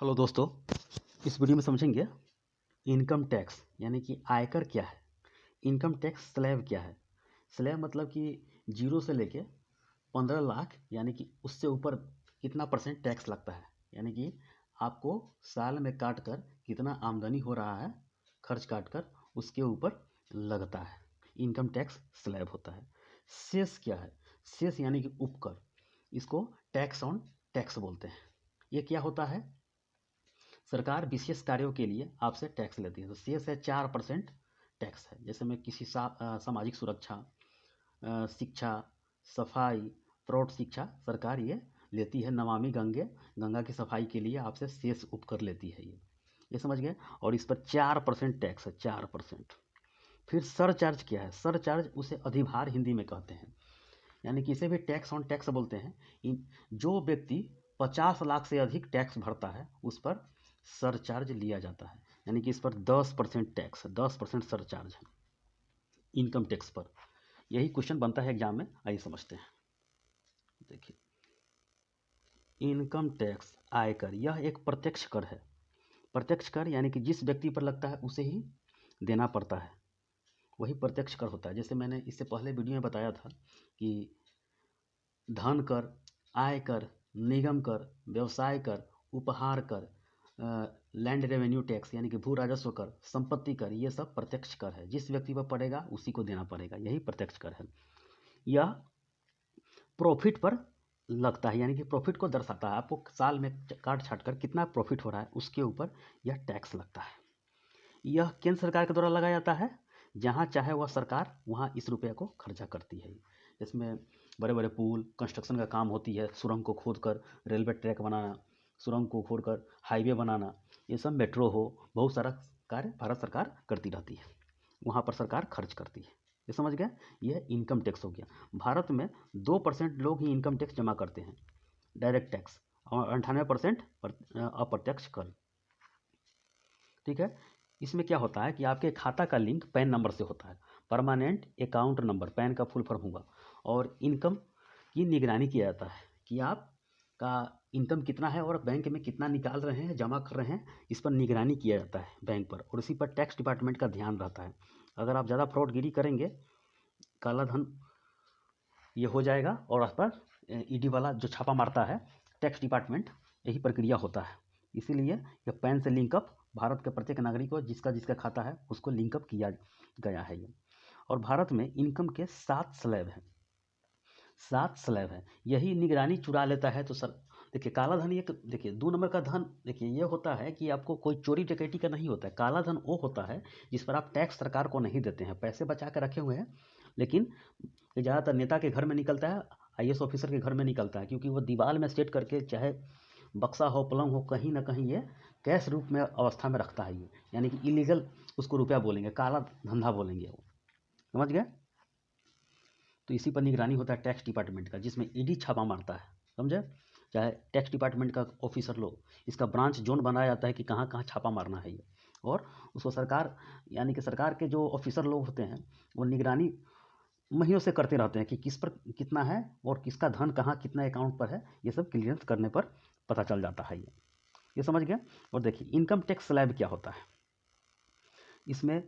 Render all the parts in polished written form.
Hello दोस्तों, इस video में समझेंगे इनकम टैक्स यानी कि आयकर क्या है। इनकम टैक्स स्लैब क्या है। स्लैब मतलब कि 0 से लेके 15 लाख यानी कि उससे ऊपर कितना परसेंट टैक्स लगता है, यानी कि आपको साल में काट कर कितना आमदनी हो रहा है, खर्च काट कर उसके ऊपर लगता है, इनकम टैक्स स्लैब होता है। सेस क्या है। सेस यानी कि उपकर, इसको टैक्स ऑन टैक्स बोलते हैं। ये क्या होता है। सरकार विशेष कार्यों के लिए आपसे टैक्स लेती है। तो शेष है 4% टैक्स है। जैसे मैं किसी सामाजिक सुरक्षा, शिक्षा, सफाई, प्रौढ़ शिक्षा सरकार ये लेती है। नमामि गंगा की सफाई के लिए आपसे शेष उपकर लेती है ये समझ गए। और इस पर 4% टैक्स है, 4%। फिर सरचार्ज क्या है। सरचार्ज उसे अधिभार हिंदी में कहते हैं, यानी कि इसे भी टैक्स ऑन टैक्स बोलते हैं। जो व्यक्ति 50 लाख से अधिक टैक्स भरता है उस पर सरचार्ज लिया जाता है, यानी कि इस पर 10% टैक्स है, 10% सरचार्ज है इनकम टैक्स पर। यही क्वेश्चन बनता है एग्जाम में। आइए समझते हैं। देखिए, इनकम टैक्स आयकर यह एक प्रत्यक्ष कर है। प्रत्यक्ष कर यानी कि जिस व्यक्ति पर लगता है उसे ही देना पड़ता है, वही प्रत्यक्ष कर होता है। जैसे मैंने इससे पहले वीडियो में बताया था कि धन कर, आय कर, निगम कर, व्यवसाय कर, उपहार कर, लैंड रेवेन्यू टैक्स यानी कि भू राजस्व कर, संपत्ति कर, ये सब प्रत्यक्ष कर है। जिस व्यक्ति पर पड़ेगा उसी को देना पड़ेगा, यही प्रत्यक्ष कर है। यह प्रॉफिट पर लगता है, यानी कि प्रॉफिट को दर्शाता है। आपको साल में काट छाट कर कितना प्रॉफिट हो रहा है उसके ऊपर यह टैक्स लगता है। यह केंद्र सरकार के द्वारा लगाया जाता है। जहाँ चाहे वह सरकार वहाँ इस रुपये को खर्चा करती है। इसमें बड़े बड़े पुल कंस्ट्रक्शन का काम होती है, सुरंग को खोद कर रेलवे ट्रैक बनाना, सुरंग को खोद कर हाईवे बनाना, ये सब मेट्रो हो, बहुत सारा कार्य भारत सरकार करती रहती है, वहाँ पर सरकार खर्च करती है। ये समझ गए। यह इनकम टैक्स हो गया। भारत में 2% लोग ही इनकम टैक्स जमा करते हैं, डायरेक्ट टैक्स, और 98% अप्रत्यक्ष कर। ठीक है। इसमें क्या होता है कि आपके खाता का लिंक पैन नंबर से होता है, परमानेंट अकाउंट नंबर, पैन का फुल फॉर्म होगा। और इनकम की निगरानी किया जाता है कि आपका इनकम कितना है और बैंक में कितना निकाल रहे हैं, जमा कर रहे हैं, इस पर निगरानी किया जाता है बैंक पर। और इसी पर टैक्स डिपार्टमेंट का ध्यान रहता है। अगर आप ज़्यादा फ्रॉडगिरी करेंगे, काला धन ये हो जाएगा और उस पर ईडी वाला जो छापा मारता है टैक्स डिपार्टमेंट, यही प्रक्रिया होता है। इसीलिए यह पैन से लिंकअप भारत के प्रत्येक नागरिक को जिसका जिसका खाता है उसको लिंकअप किया गया है ये। और भारत में इनकम के 7 स्लैब हैं, 7 स्लैब है। यही निगरानी चुरा लेता है तो सर देखिए, काला धन ये देखिए 2 नंबर का धन, देखिए ये होता है कि आपको कोई चोरी डकैती का नहीं होता है। काला धन वो होता है जिस पर आप टैक्स सरकार को नहीं देते हैं, पैसे बचा के रखे हुए हैं, लेकिन ये ज़्यादातर नेता के घर में निकलता है, आईएएस ऑफिसर के घर में निकलता है, क्योंकि वो दीवार में सेट करके, चाहे बक्सा हो, पलंग हो, कहीं ना कहीं ये कैश रूप में अवस्था में रखता है ये, यानी कि इलीगल उसको रुपया बोलेंगे, काला धंधा बोलेंगे वो। समझ गए। तो इसी पर निगरानी होता है टैक्स डिपार्टमेंट का, जिसमें ईडी छापा मारता है। समझे। चाहे टैक्स डिपार्टमेंट का ऑफिसर लोग, इसका ब्रांच जोन बनाया जाता है कि कहाँ कहाँ छापा मारना है ये। और उसको सरकार, यानी कि सरकार के जो ऑफिसर लोग होते हैं वो निगरानी महीनों से करते रहते हैं कि किस पर कितना है और किसका धन कहाँ कितना अकाउंट पर है। ये सब क्लियरेंस करने पर पता चल जाता है ये समझ गया। और देखिए, इनकम टैक्स स्लैब क्या होता है। इसमें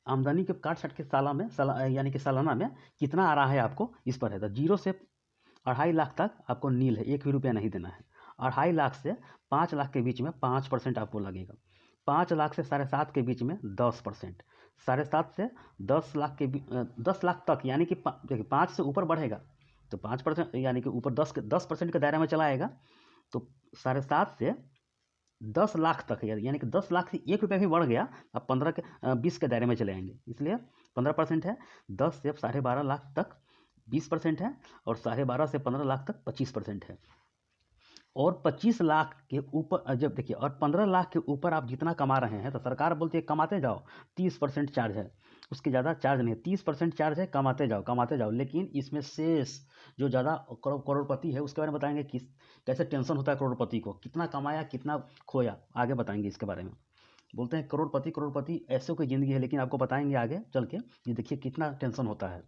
आमदनी के काट छाट के यानी कि सालाना में कितना आ रहा है आपको, इस पर है। तो 0 से 2.5 लाख तक आपको नील है, 1 भी रुपया नहीं देना है। 2.5 लाख से 5 लाख के बीच में 5% आपको लगेगा। 5 लाख से 7.5 के बीच में 10%। 7.5 से 10 लाख 10 लाख तक, यानी कि देखिए 5 से ऊपर बढ़ेगा तो 5%, यानी कि ऊपर 10% के दायरे में चला आएगा। तो 7.5 से 10 लाख तक, यानी कि 10 लाख से 1 रुपया भी बढ़ गया, अब 20 के दायरे में चले आएंगे, इसलिए 15% है। 10 से 12.5 लाख तक 20% है, और 12.5 से 15 लाख तक 25% है। और 25 लाख के ऊपर जब देखिए, और 15 लाख के ऊपर आप जितना कमा रहे हैं तो सरकार बोलती है कमाते जाओ, 30% चार्ज है, उसके ज़्यादा चार्ज नहीं है। 30% चार्ज है, कमाते जाओ कमाते जाओ। लेकिन इसमें शेष जो ज़्यादा करोड़पति है उसके बारे में बताएंगे, किस कैसे टेंशन होता है करोड़पति को, कितना कमाया कितना खोया, आगे बताएंगे इसके बारे में। बोलते हैं करोड़पति करोड़पति ऐसे कोई ज़िंदगी है, लेकिन आपको बताएंगे आगे चल के। ये देखिए कितना टेंशन होता है।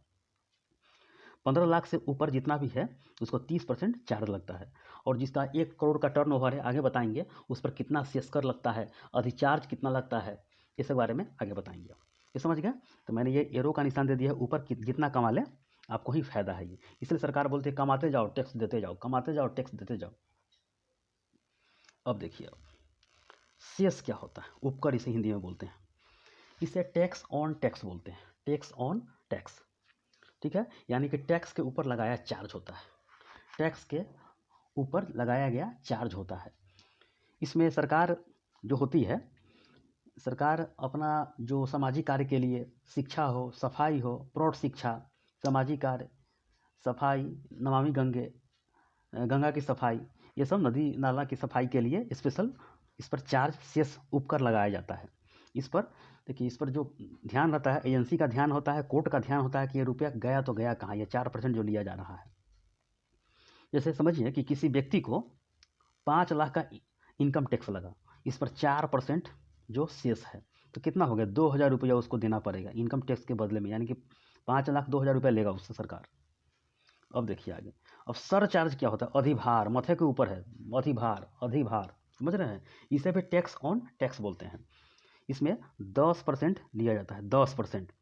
15 लाख से ऊपर जितना भी है उसको 30% चार्ज लगता है। और जिसका 1 करोड़ का टर्नओवर है, आगे बताएंगे उस पर कितना सेस कर लगता है, अधिचार्ज कितना लगता है, इस बारे में आगे बताएंगे। ये समझ गया? तो मैंने ये एरो का निशान दे दिया है, ऊपर जितना कमा ले आपको ही फायदा है ये। इसलिए सरकार बोलती है कमाते जाओ टैक्स देते जाओ, कमाते जाओ टैक्स देते जाओ। अब देखिए, अब सेस क्या होता है, उपकर इसे हिंदी में बोलते हैं। इसे टैक्स ऑन टैक्स बोलते हैं, टैक्स ऑन टैक्स, ठीक है। यानी कि टैक्स के ऊपर लगाया चार्ज होता है, टैक्स के ऊपर लगाया गया चार्ज होता है। इसमें सरकार जो होती है, सरकार अपना जो सामाजिक कार्य के लिए, शिक्षा हो, सफाई हो, प्रौढ़ शिक्षा, सामाजिक कार्य, सफाई, नमामि गंगे, गंगा की सफाई, ये सब नदी नाला की सफाई के लिए स्पेशल इस पर चार्ज सेस उपकर लगाया जाता है। इस पर देखिए, इस पर जो ध्यान रहता है, एजेंसी का ध्यान होता है, कोर्ट का ध्यान होता है कि ये रुपया गया तो गया कहाँ, ये 4% जो लिया जा रहा है। जैसे समझिए कि किसी व्यक्ति को 5 लाख का इनकम टैक्स लगा, इस पर 4% जो सेस है, तो कितना हो गया, 2,000 रुपया उसको देना पड़ेगा इनकम टैक्स के बदले में, यानी कि 5 लाख 2,000 रुपया लेगा उससे सरकार। अब देखिए आगे, अब सर चार्ज क्या होता है, अधिभार, माथे के ऊपर है, अधिभार, अधिभार, समझ रहे हैं, इसे भी टैक्स ऑन टैक्स बोलते हैं। इसमें 10% लिया जाता है, 10%।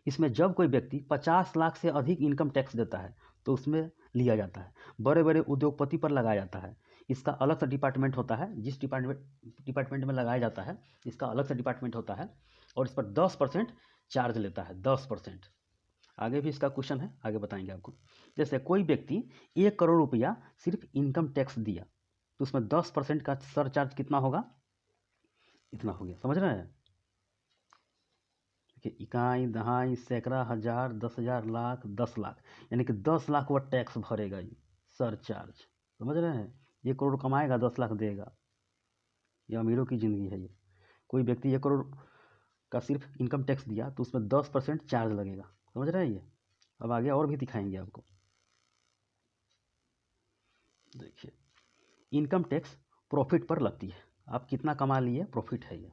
इसमें जब कोई व्यक्ति 50 लाख से अधिक इनकम टैक्स देता है तो उसमें लिया जाता है। बड़े बड़े उद्योगपति पर लगाया जाता है, इसका अलग सा डिपार्टमेंट होता है, जिस डिपार्टमेंट में लगाया जाता है इसका अलग सा डिपार्टमेंट होता है, और इस पर 10% चार्ज लेता है, 10%। आगे भी इसका क्वेश्चन है, आगे बताएंगे आपको। जैसे कोई व्यक्ति 1 करोड़ रुपया सिर्फ इनकम टैक्स दिया तो उसमें 10% का सरचार्ज कितना होगा, इतना हो गया, समझ रहे हैं। कि इकाई, दहाई, सैकड़ा, हजार, 10,000, लाख, 10 लाख, यानी कि 10 लाख वह टैक्स भरेगा ये सरचार्ज, समझ रहे हैं। 1 करोड़ कमाएगा, 10 लाख देगा, ये अमीरों की ज़िंदगी है ये। कोई व्यक्ति 1 करोड़ का सिर्फ इनकम टैक्स दिया तो उसमें 10% चार्ज लगेगा, समझ रहे हैं ये। अब आगे और भी दिखाएंगे आपको। देखिए, इनकम टैक्स प्रॉफिट पर लगती है, आप कितना कमा लिए प्रॉफिट है ये।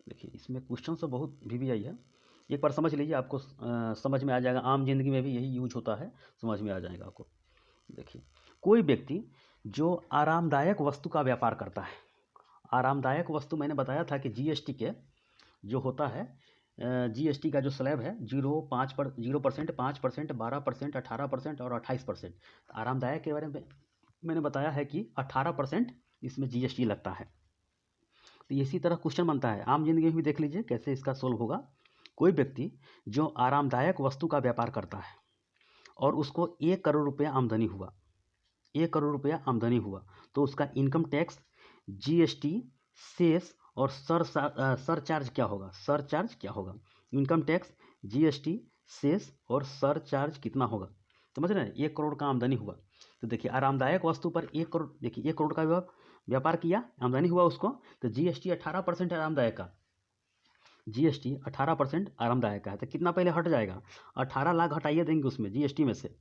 देखिए, इसमें क्वेश्चन तो बहुत भी आई है, एक बार समझ लीजिए, आपको समझ में आ जाएगा, आम जिंदगी में भी यही यूज होता है, समझ में आ जाएगा आपको। देखिए, कोई व्यक्ति जो आरामदायक वस्तु का व्यापार करता है, आरामदायक वस्तु मैंने बताया था कि जीएसटी के जो होता है, जीएसटी का जो स्लैब है 0%, 5%, 12%, 18% और 28%। आरामदायक के बारे में मैंने बताया है कि 18% इसमें जीएसटी लगता है। तो इसी तरह क्वेश्चन बनता है, आम जिंदगी में भी देख लीजिए कैसे इसका सोल्व होगा। कोई व्यक्ति जो आरामदायक वस्तु का व्यापार करता है और उसको 1 करोड़ रुपया आमदनी हुआ, 1 करोड़ रुपया आमदनी हुआ, तो उसका इनकम टैक्स, जीएसटी, सेस और सरचार्ज क्या होगा, सरचार्ज क्या होगा, इनकम टैक्स, जीएसटी, सेस और सरचार्ज कितना होगा, समझ रहे हैं। 1 करोड़ का आमदनी हुआ तो देखिए, आरामदायक वस्तु पर 1 करोड़, देखिए 1 करोड़ का व्यापार किया, आमदनी हुआ उसको, तो जीएसटी 18% आरामदायक का, जीएसटी 18% आरामदायक का है, तो कितना पहले हट जाएगा, 18 लाख हटाइए देंगे उसमें जीएसटी में से,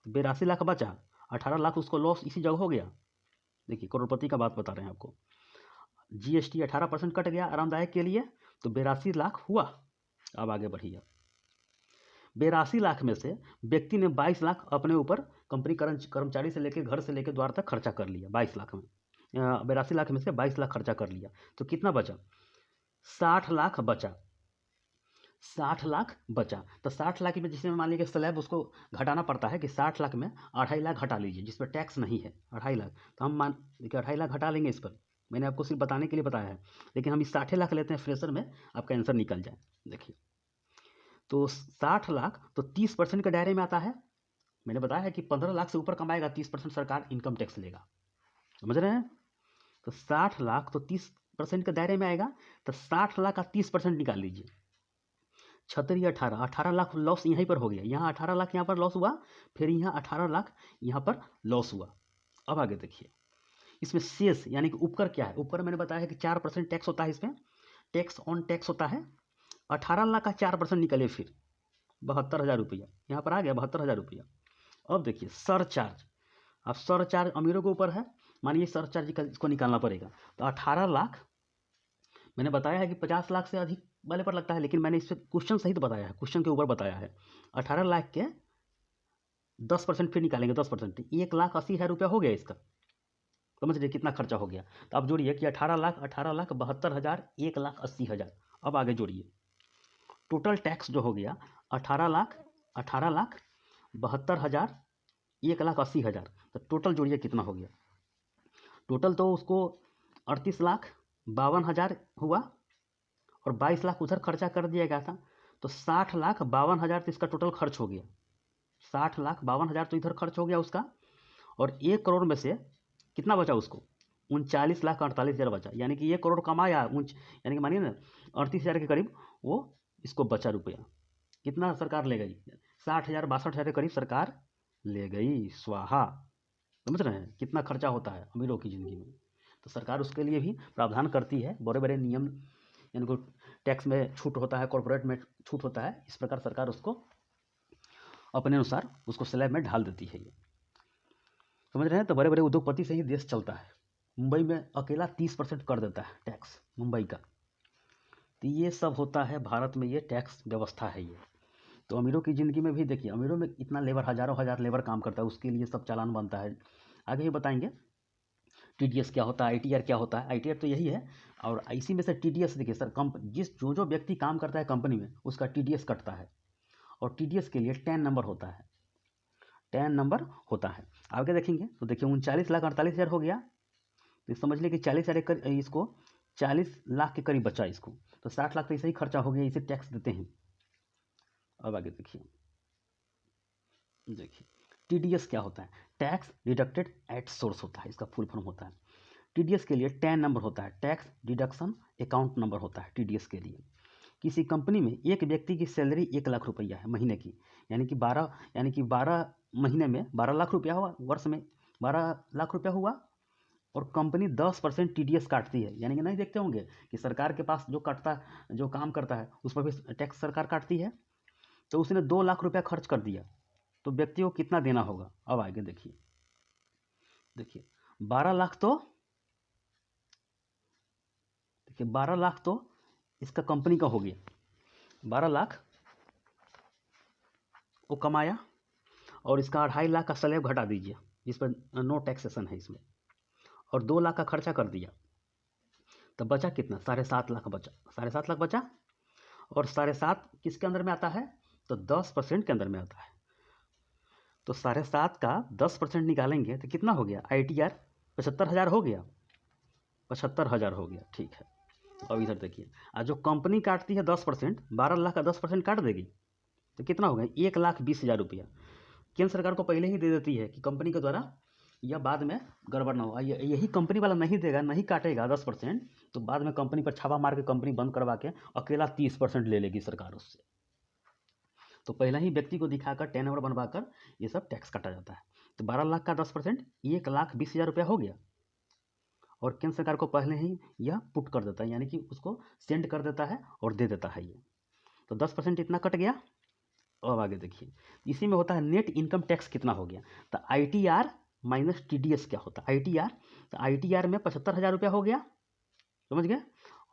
82 लाख बचा, 18 लाख उसको लॉस इसी जगह हो गया। देखिए, करोड़पति का बात बता रहे हैं आपको, जीएसटी 18% कट गया आरामदायक के लिए, तो 82 लाख हुआ। अब आगे बढ़िए, 82 लाख में से व्यक्ति ने 22 लाख अपने ऊपर कंपनी कर्मचारी से लेकर घर से लेकर द्वार तक खर्चा कर लिया, 22 लाख में, 82 लाख में से 22 लाख खर्चा कर लिया, तो कितना बचा, 60 लाख बचा, 60 लाख बचा। तो 60 लाख में जिसमें मान लीजिए स्लैब उसको घटाना पड़ता है कि 60 लाख में 2.5 लाख घटा लीजिए, जिस पर टैक्स नहीं है 2.5 लाख, तो हम मान देखिए 2.5 लाख घटा लेंगे इस पर, मैंने आपको सिर्फ बताने के लिए बताया है, लेकिन हम इस 60 लाख लेते हैं फ्रेशर में, आपका आंसर निकल जाए। देखिए, तो 60 लाख तो 30% के दायरे में आता है, मैंने बताया है कि 15 लाख से ऊपर कमाएगा 30% सरकार इनकम टैक्स लेगा, समझ रहे हैं। तो 60 लाख तो 30% के दायरे में आएगा, तो 60 लाख का 30% निकाल लीजिए, 36 18 लाख लॉस यहीं पर हो गया, यहाँ 18 लाख यहाँ पर लॉस हुआ, फिर यहाँ 18 लाख यहाँ पर लॉस हुआ। अब आगे देखिए, इसमें शेष यानी कि उपकर क्या है, उपकर मैंने बताया है कि 4% टैक्स होता है, इसमें टैक्स ऑन टैक्स होता है। 18 लाख का 4% निकले, फिर 72,000 रुपया यहाँ पर आ गया, 72,000 रुपया। अब देखिए सरचार्ज, अब सरचार्ज अमीरों के ऊपर है, मानिए सरचार्ज इसको निकालना पड़ेगा, तो 18 लाख मैंने बताया है कि 50 लाख से अधिक वाले पर लगता है, लेकिन मैंने इस पर क्वेश्चन सहित बताया है, क्वेश्चन के ऊपर बताया है 18 लाख के 10% फिर निकालेंगे 10%, 1,80,000 रुपया हो गया इसका। समझ रहे कितना खर्चा हो गया। तो आप जोड़िए कि 18,72,000, 1,80,000। अब आगे जोड़िए, टोटल टैक्स जो हो गया 18,72,000, 1,80,000। तो टोटल जोड़िए कितना हो गया। टोटल तो उसको 38,52,000 हुआ और 22 लाख उधर खर्चा कर दिया गया था, तो 60,52,000 तो इसका टोटल खर्च हो गया। 60,52,000 तो इधर खर्च हो गया उसका, और 1 करोड़ में से कितना बचा उसको, 39,48,000 बचा। यानी कि 1 करोड़ कमाया, यानी कि मानिए ना 38,000 के करीब वो इसको बचा रुपया। कितना सरकार ले गई, 60,000 62,000 के करीब सरकार ले गई, स्वाहा। समझ रहे हैं कितना खर्चा होता है अमीरों की ज़िंदगी में। तो सरकार उसके लिए भी प्रावधान करती है, बड़े बड़े नियम, इनको टैक्स में छूट होता है, कॉर्पोरेट में छूट होता है, इस प्रकार सरकार उसको अपने अनुसार उसको स्लैब में ढाल देती है। ये समझ रहे हैं। तो बड़े बड़े उद्योगपति से ही देश चलता है। मुंबई में अकेला 30% कर देता है टैक्स मुंबई का। तो ये सब होता है भारत में, ये टैक्स व्यवस्था है ये। तो अमीरों की ज़िंदगी में भी देखिए, अमीरों में इतना लेबर, हज़ारों हज़ार लेबर काम करता है, उसके लिए सब चालान बनता है। आगे ही बताएंगे टीडीएस क्या होता है, आईटीआर क्या होता है। आईटीआर तो यही है, और इसी में से टीडीएस देखिए सर, जो व्यक्ति काम करता है कंपनी में उसका टीडीएस कटता है, और टीडीएस के लिए 10 नंबर होता है, 10 नंबर होता है। आगे देखेंगे तो देखिए 39,48,000 हो गया। तो समझ लीजिए कि 40,000 इसको 40 लाख के करीब बचा इसको, तो 60 लाख तो इसे ही खर्चा हो गया, इसे टैक्स देते हैं। अब आगे देखिए टीडीएस क्या होता है, टैक्स डिडक्टेड एट सोर्स होता है, इसका फुल फॉर्म होता है। टीडीएस के लिए 10 नंबर होता है, टैक्स डिडक्शन अकाउंट नंबर होता है टीडीएस के लिए। किसी कंपनी में एक व्यक्ति की सैलरी 1,00,000 रुपया है महीने की, यानी कि 12 महीने में 12 लाख रुपया हुआ, वर्ष में 12 लाख रुपया हुआ, और कंपनी 10% टीडीएस काटती है। यानी कि नहीं देखते होंगे कि सरकार के पास जो काम करता है उस पर भी टैक्स सरकार काटती है। तो उसने 2 लाख रुपया खर्च कर दिया, तो व्यक्ति को कितना देना होगा। अब आगे देखिए 12 लाख तो, देखिए 12 लाख तो इसका कंपनी का हो गया, 12 लाख वो कमाया, और इसका 2.5 लाख का स्लैब घटा दीजिए, जिस पर नो टैक्सेशन है इसमें, और 2 लाख का खर्चा कर दिया, तब बचा कितना, 7.5 लाख बचा। 7.5 लाख बचा, और 7.5 किसके अंदर में आता है, तो 10% के अंदर में आता है। तो 7.5 का 10% निकालेंगे तो कितना हो गया, आईटीआर 75,000 हो गया, 75,000 हो गया, ठीक है। अब इधर देखिए, आज जो कंपनी काटती है 10%, 12 लाख का 10% काट देगी, तो कितना होगा, 1,20,000 रुपया। केंद्र सरकार को पहले ही दे देती है कि कंपनी के द्वारा या बाद में गड़बड़ ना हो। यही कंपनी वाला नहीं देगा, नहीं काटेगा 10%, तो बाद में कंपनी पर छापा मार के कंपनी बंद करवा के अकेला 30% ले लेगी सरकार उससे। तो पहला ही व्यक्ति को दिखाकर 10 नंबर बनवाकर ये सब टैक्स काटा जाता है। तो 12 लाख का 10% 1,20,000 रुपया हो गया, और केंद्र सरकार को पहले ही यह पुट कर देता है, यानी कि उसको सेंड कर देता है और दे देता है ये। तो 10% इतना कट गया। अब आगे देखिए, इसी में होता है नेट इनकम टैक्स कितना हो गया। तो आईटीआर माइनस टीडीएस क्या होता है, आईटीआर, तो आईटीआर में 75,000 रुपया हो गया, समझ गए,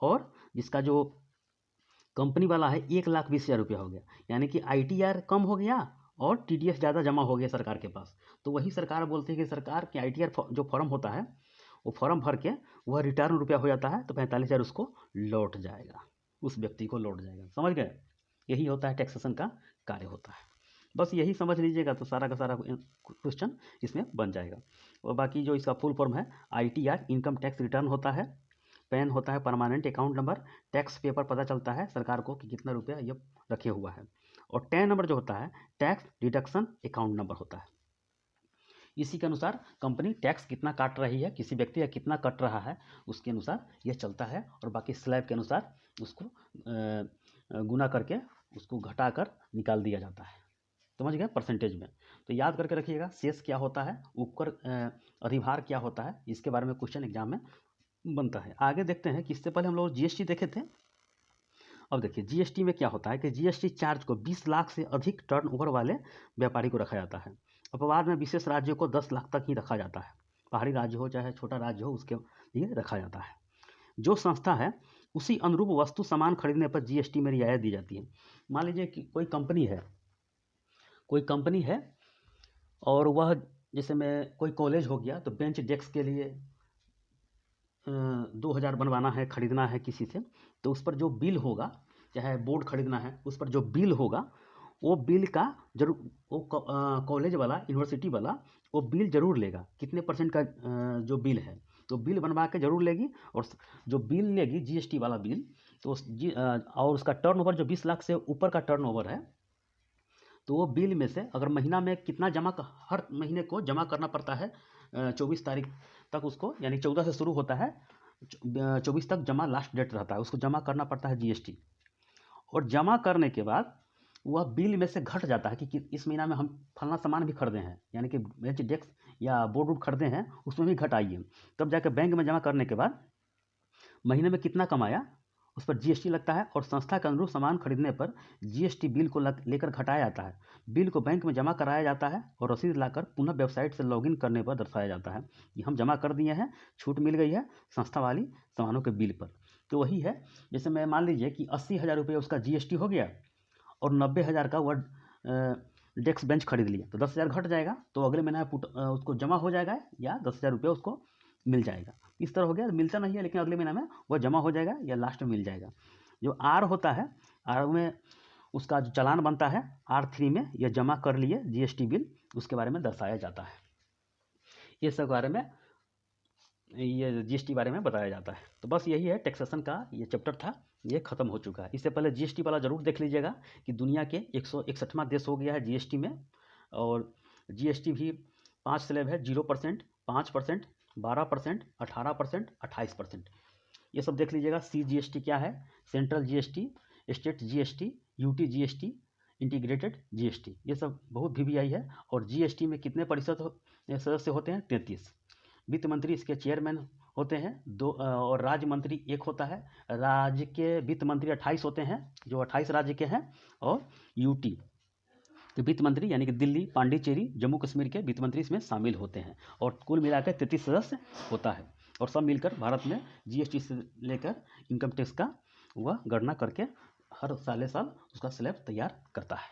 और जिसका जो कंपनी वाला है 1,20,000 रुपया हो गया। यानी कि आईटीआर कम हो गया और टीडीएस ज़्यादा जमा हो गया सरकार के पास। तो वही सरकार बोलती है कि सरकार के आईटीआर जो फॉर्म होता है वो फॉर्म भर के वह रिटर्न रुपया हो जाता है, तो 45,000 उसको लौट जाएगा, उस व्यक्ति को लौट जाएगा। समझ गए, यही होता है टैक्सेशन का कार्य होता है। बस यही समझ लीजिएगा तो सारा का सारा क्वेश्चन इसमें बन जाएगा। और बाकी जो इसका फुल फॉर्म है, आईटीआर इनकम टैक्स रिटर्न होता है, पैन होता है permanent account number, tax paper पता चलता है सरकार को कि कितना रुपया ये रखे हुआ है, और 10 नंबर जो होता है टैक्स डिडक्शन अकाउंट नंबर होता है। इसी के अनुसार कंपनी टैक्स कितना काट रही है, किसी व्यक्ति का कितना कट रहा है, उसके अनुसार यह चलता है, और बाकी स्लैब के अनुसार उसको गुना करके उसको घटाकर निकाल दिया जाता है। समझ गए, परसेंटेज में। तो याद करके रखिएगा, शेष क्या होता है, उपकर अधिभार क्या होता है, इसके बारे में क्वेश्चन एग्जाम में बनता है। आगे देखते हैं कि इससे पहले हम लोग जीएसटी देखे थे। अब देखिए जीएसटी में क्या होता है कि जीएसटी चार्ज को 20 लाख से अधिक टर्नओवर वाले व्यापारी को रखा जाता है। अपवाद में विशेष राज्यों को 10 लाख तक ही रखा जाता है, पहाड़ी राज्य हो चाहे छोटा राज्य हो उसके लिए रखा जाता है। जो संस्था है उसी अनुरूप वस्तु सामान खरीदने पर जीएसटी में रियायत दी जाती है। मान लीजिए कि कोई कंपनी है और वह जैसे मैं कोई कॉलेज हो गया तो बेंच डेस्क के लिए 2000 बनवाना है, खरीदना है किसी से, तो उस पर जो बिल होगा, चाहे बोर्ड खरीदना है, उस पर जो बिल होगा वो बिल का जरूर वो कॉलेज वाला, यूनिवर्सिटी वाला वो बिल जरूर लेगा, कितने % का जो बिल है, तो बिल बनवा के जरूर लेगी। और जो बिल लेगी जीएसटी वाला बिल, तो और उसका टर्नओवर जो 20 लाख से ऊपर का टर्नओवर है, तो वो बिल में से अगर महीना में कितना हर महीने को जमा करना पड़ता है 24 तारीख तक उसको, यानी 14 से शुरू होता है, 24 तक जमा लास्ट डेट रहता है, उसको जमा करना पड़ता है जीएसटी। और जमा करने के बाद वह बिल में से घट जाता है कि इस महीना में हम फलना सामान भी खरीदे हैं, यानी कि बेंच डेस्क या बोर्ड वोर्ड खरीदे हैं, उसमें भी घट आई है। तब जाकर बैंक में जमा करने के बाद महीने में कितना कमाया उस पर जीएसटी लगता है, और संस्था के अनुरूप सामान खरीदने पर जीएसटी बिल को लेकर घटाया जाता है। बिल को बैंक में जमा कराया जाता है और रसीद लाकर पुनः वेबसाइट से लॉगिन करने पर दर्शाया जाता है कि हम जमा कर दिए हैं, छूट मिल गई है संस्था वाली सामानों के बिल पर। तो वही है, जैसे मैं मान लीजिए कि 80,000 रुपये उसका जीएसटी हो गया और 90,000 का वह डेस्क बेंच खरीद लिया, तो 10,000 घट जाएगा, तो अगले महीने उसको जमा हो जाएगा या 10,000 रुपये उसको मिल जाएगा। इस तरह हो गया, मिलता नहीं है लेकिन अगले महीने में वह जमा हो जाएगा या लास्ट में मिल जाएगा। जो आर होता है, आर में उसका जो चालान बनता है R3 में, यह जमा कर लिए जीएसटी बिल, उसके बारे में दर्शाया जाता है। ये सब बारे में, ये जीएसटी बारे में बताया जाता है। तो बस यही है, टैक्सेशन का ये चैप्टर था, ये खत्म हो चुका है। इससे पहले जीएसटी वाला जरूर देख लीजिएगा कि दुनिया के 161वां देश हो गया है जीएसटी में, और जीएसटी भी 5 स्लैब है, 0%, 5%, 12%, 18%, 28%। ये सब देख लीजिएगा। CGST क्या है, central GST, state GST, UT GST, integrated GST, ये सब बहुत VVI है। और जीएसटी में कितने % सदस्य होते हैं, 33। वित्त मंत्री इसके चेयरमैन होते हैं 2, और राज्य मंत्री 1 होता है। राज्य के वित्त मंत्री 28 होते हैं, जो 28 राज्य के हैं। और यूटी के वित्त मंत्री यानी कि दिल्ली, पांडिचेरी, जम्मू कश्मीर के वित्त मंत्री इसमें शामिल होते हैं। और कुल मिलाकर 33 सदस्य होता है, और सब मिलकर भारत में जीएसटी से लेकर इनकम टैक्स का वह गणना करके हर साल उसका स्लैब तैयार करता है।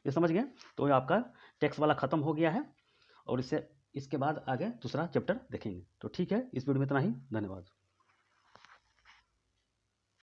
ये समझ गए? तो ये आपका टैक्स वाला ख़त्म हो गया है, और इसके बाद आगे दूसरा चैप्टर देखेंगे। तो ठीक है, इस वीडियो में इतना ही। धन्यवाद।